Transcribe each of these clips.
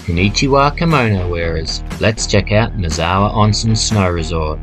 Konnichiwa kimono wearers, let's check out Nozawa Onsen Snow Resort.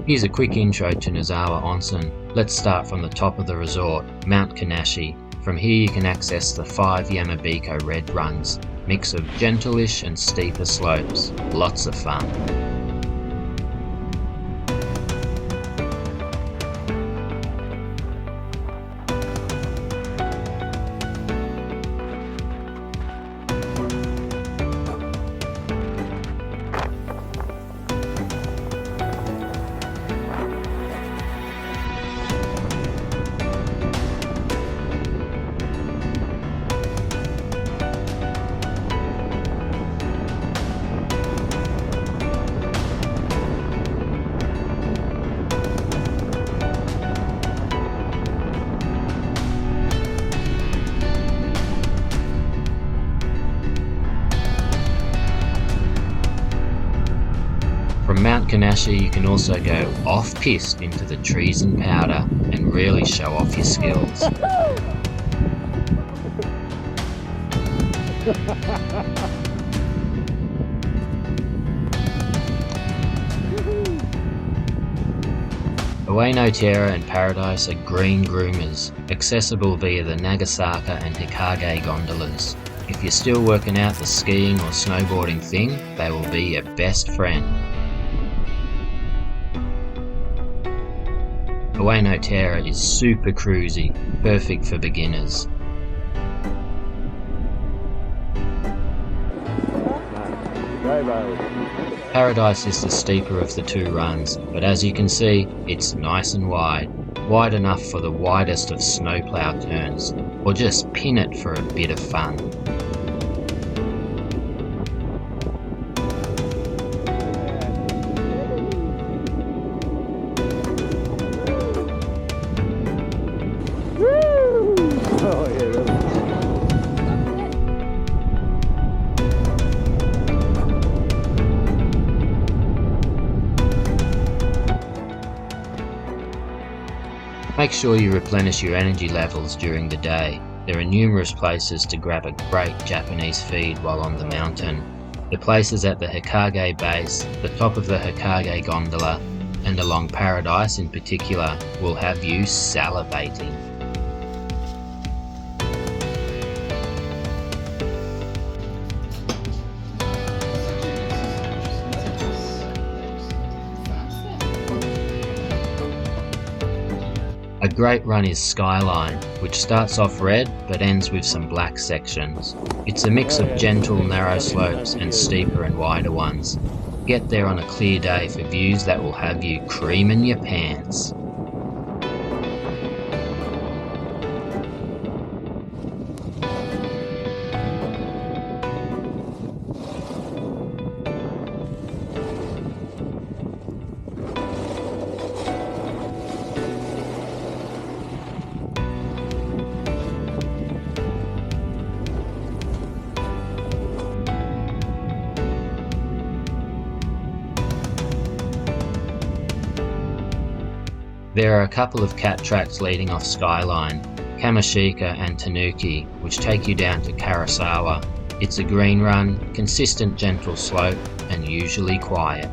Here's a quick intro to Nozawa Onsen. Let's start from the top of the resort, Mount Kanashi. From here you can access the 5 Yamabiko red runs, mix of gentleish and steeper slopes. Lots of fun. From Mount Kanashi you can also go off-piste into the trees and powder and really show off your skills. Ueno Terra and Paradise are green groomers, accessible via the Nagasaka and Hikage gondolas. If you're still working out the skiing or snowboarding thing, they will be your best friend. Ueno Terra is super cruisy, perfect for beginners. Paradise is the steeper of the two runs, but as you can see, it's nice and wide enough for the widest of snowplow turns, or just pin it for a bit of fun. Make sure you replenish your energy levels during the day. There are numerous places to grab a great Japanese feed while on the mountain. The places at the Hikage base, the top of the Hikage gondola, and along Paradise in particular will have you salivating. A great run is Skyline, which starts off red but ends with some black sections. It's a mix of gentle narrow slopes and steeper and wider ones. Get there on a clear day for views that will have you creaming your pants. There are a couple of cat tracks leading off Skyline, Kamishika and Tanuki, which take you down to Karasawa. It's a green run, consistent gentle slope, and usually quiet.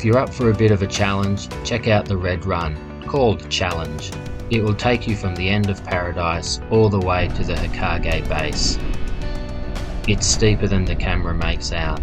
If you're up for a bit of a challenge, check out the Red Run, called Challenge. It will take you from the end of Paradise all the way to the Hokage base. It's steeper than the camera makes out.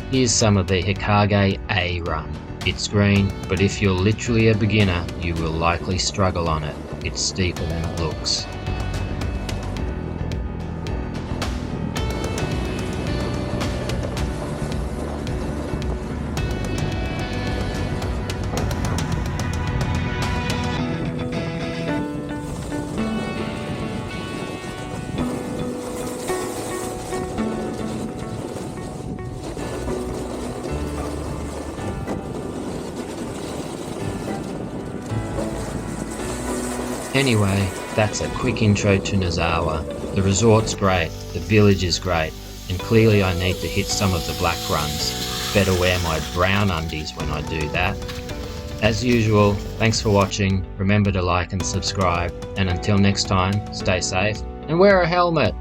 Here's some of the Hokage A run. It's green, but if you're literally a beginner, you will likely struggle on it. It's steeper than it looks. Anyway, that's a quick intro to Nozawa. The resort's great, the village is great, and clearly I need to hit some of the black runs. Better wear my brown undies when I do that. As usual, thanks for watching, remember to like and subscribe, and until next time, stay safe and wear a helmet!